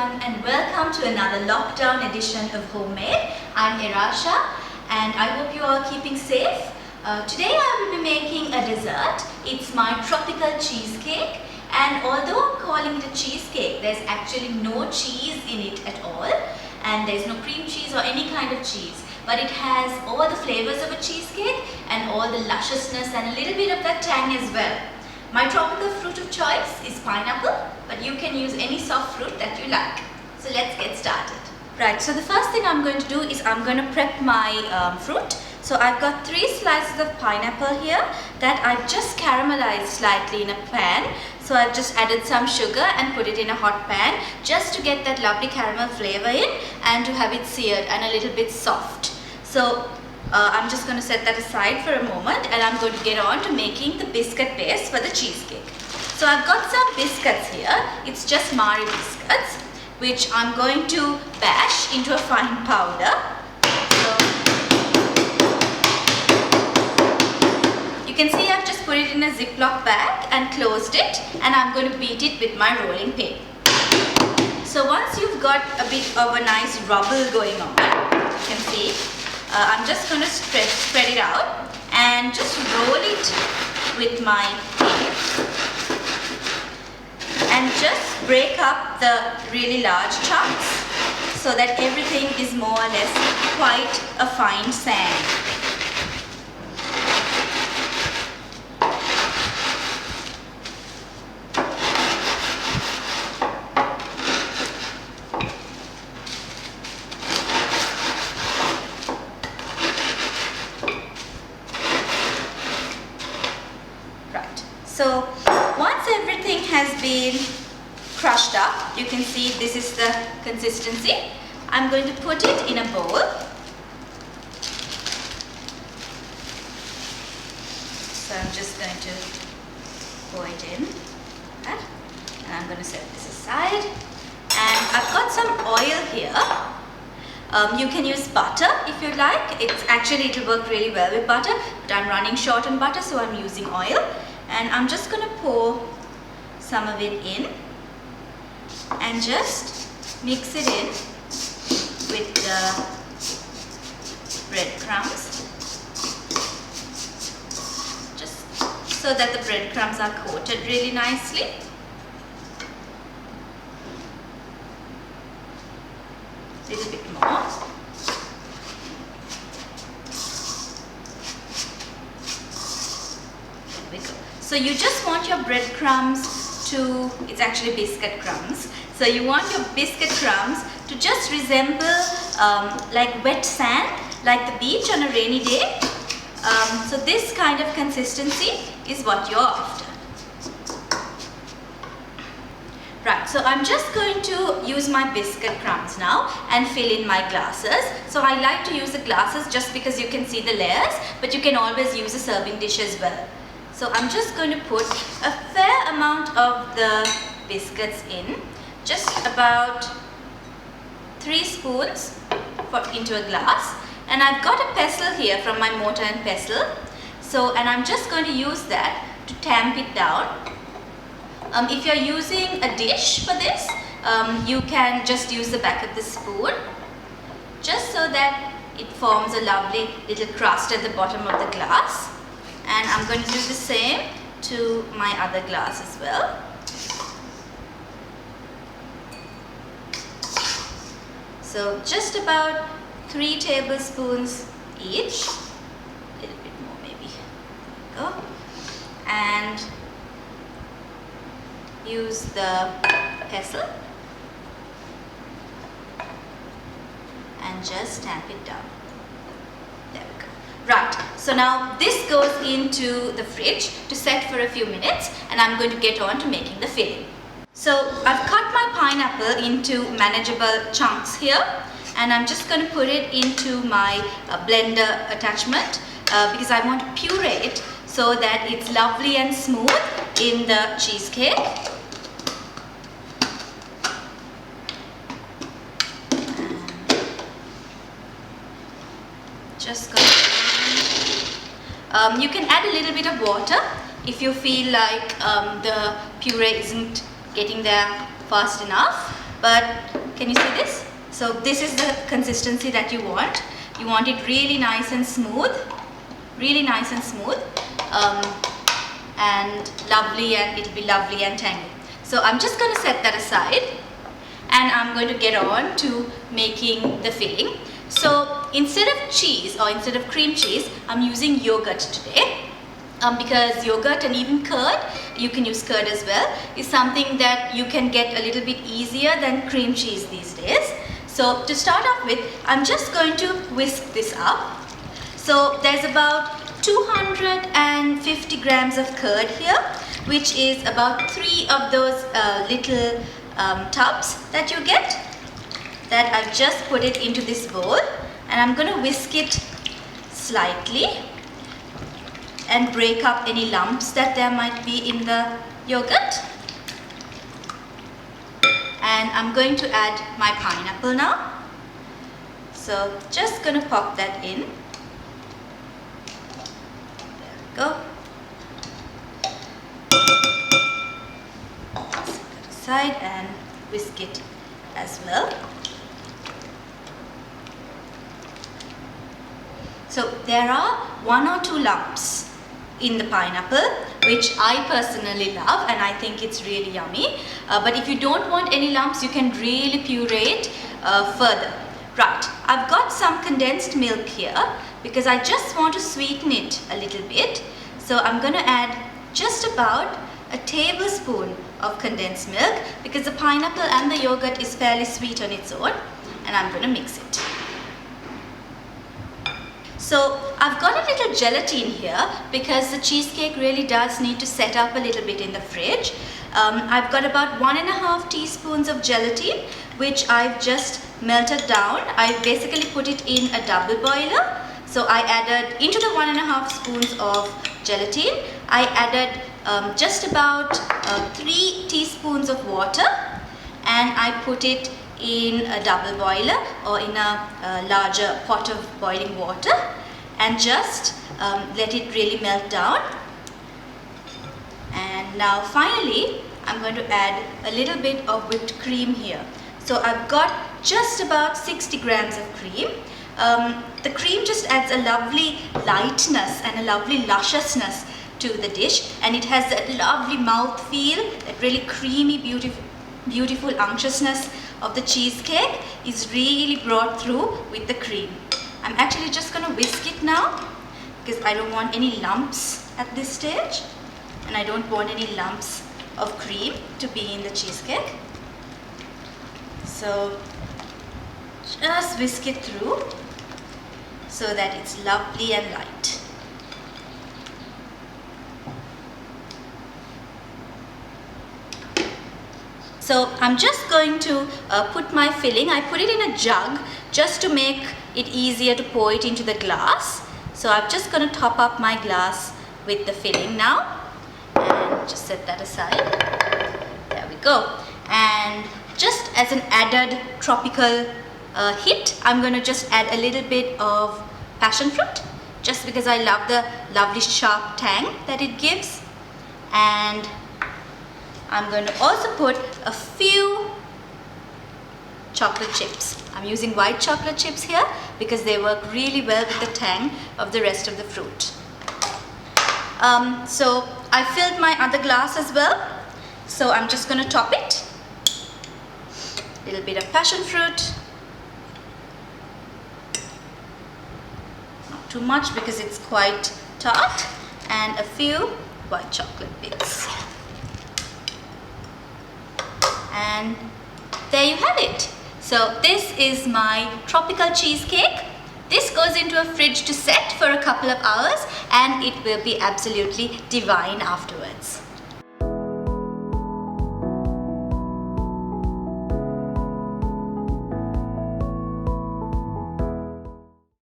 everyone, and welcome to another lockdown edition of Homemade. I'm Irasha and I hope you are keeping safe. Today I will be making a dessert. It's my tropical cheesecake, and although I'm calling it a cheesecake, there's actually no cheese in it at all, and there's no cream cheese or any kind of cheese, but it has all the flavors of a cheesecake and all the lusciousness and a little bit of that tang as well. My tropical fruit of choice is pineapple, but you can use any soft fruit that you like. So let's get started. Right, so the first thing I'm going to do is I'm going to prep my fruit. So I've got 3 slices of pineapple here that I've just caramelized slightly in a pan. So I've just added some sugar and put it in a hot pan just to get that lovely caramel flavor in and to have it seared and a little bit soft. So I'm just going to set that aside for a moment, and I'm going to get on to making the biscuit base for the cheesecake. So I've got some biscuits here. It's just Marie biscuits, which I'm going to bash into a fine powder. So you can see I've just put it in a Ziploc bag and closed it, and I'm going to beat it with my rolling pin. So once you've got a bit of a nice rubble going on, you can see I'm just going to spread it out and just roll it with my pin and just break up the really large chunks so that everything is more or less quite a fine sand. So once everything has been crushed up, you can see this is the consistency. I'm going to put it in a bowl. So I'm just going to pour it in, and I'm going to set this aside. And I've got some oil here. You can use butter if you like. It'll work really well with butter, but I'm running short on butter, so I'm using oil. And I'm just going to pour some of it in and just mix it in with the breadcrumbs, just so that the breadcrumbs are coated really nicely. A little bit more. There we go. So you just want your breadcrumbs to, it's actually biscuit crumbs. So you want your biscuit crumbs to just resemble like wet sand, like the beach on a rainy day. So this kind of consistency is what you're after. Right, so I'm just going to use my biscuit crumbs now and fill in my glasses. So I like to use the glasses just because you can see the layers, but you can always use a serving dish as well. So I'm just going to put a fair amount of the biscuits in, just about 3 spoons into a glass. And I've got a pestle here from my mortar and pestle. So, and I'm just going to use that to tamp it down. If you're using a dish for this, you can just use the back of the spoon, just so that it forms a lovely little crust at the bottom of the glass. And I'm going to do the same to my other glass as well. So just about 3 tablespoons each, a little bit more maybe. There we go. And use the pestle and just tamp it down. There we go. Right, so now this goes into the fridge to set for a few minutes, and I'm going to get on to making the filling. So I've cut my pineapple into manageable chunks here, and I'm just going to put it into my blender attachment because I want to puree it so that it's lovely and smooth in the cheesecake. Just going to you can add a little bit of water if you feel like the puree isn't getting there fast enough, but Can you see this? So this is the consistency that you want. You want it really nice and smooth, really nice and smooth, and lovely, and it'll be lovely and tangy. So I'm just going to set that aside, and I'm going to get on to making the filling. So instead of cheese or instead of cream cheese, I'm using yogurt today. Because yogurt and even curd, you can use curd as well, is something that you can get a little bit easier than cream cheese these days. So to start off with, I'm just going to whisk this up. So there's about 250 grams of curd here, which is about 3 of those little tubs that you get. That I've just put it into this bowl, and I'm going to whisk it slightly and break up any lumps that there might be in the yogurt. And I'm going to add my pineapple now. So just going to pop that in. There we go. Set that aside and whisk it as well. So there are 1 or 2 lumps in the pineapple, which I personally love, and I think it's really yummy. But if you don't want any lumps, you can really puree it further. Right, I've got some condensed milk here because I just want to sweeten it a little bit. So I'm going to add just about a tablespoon of condensed milk because the pineapple and the yogurt is fairly sweet on its own, and I'm going to mix it. So I've got a little gelatin here because the cheesecake really does need to set up a little bit in the fridge. I've got about 1.5 teaspoons of gelatin, which I've just melted down. I basically put it in a double boiler. So I added into the 1.5 spoons of gelatin, I added just about 3 teaspoons of water, and I put it in a double boiler or in a larger pot of boiling water, and just let it really melt down. And now finally I'm going to add a little bit of whipped cream here. So I've got just about 60 grams of cream. The cream just adds a lovely lightness and a lovely lusciousness to the dish, and it has that lovely mouth feel, that really creamy, beautiful unctuousness of the cheesecake is really brought through with the cream. I'm actually just going to whisk it now because I don't want any lumps at this stage, and I don't want any lumps of cream to be in the cheesecake. So just whisk it through so that it's lovely and light. So I'm just going to put my filling. I put it in a jug just to make it easier to pour it into the glass. So I'm just going to top up my glass with the filling now, and just set that aside. There we go. And just as an added tropical hit, I'm going to just add a little bit of passion fruit, just because I love the lovely sharp tang that it gives. And I'm going to also put a few chocolate chips. I'm using white chocolate chips here because they work really well with the tang of the rest of the fruit. So I filled my other glass as well. So I'm just going to top it. A little bit of passion fruit. Not too much because it's quite tart. And a few white chocolate bits. And there you have it. So this is my tropical cheesecake. This goes into a fridge to set for a couple of hours, and it will be absolutely divine afterwards.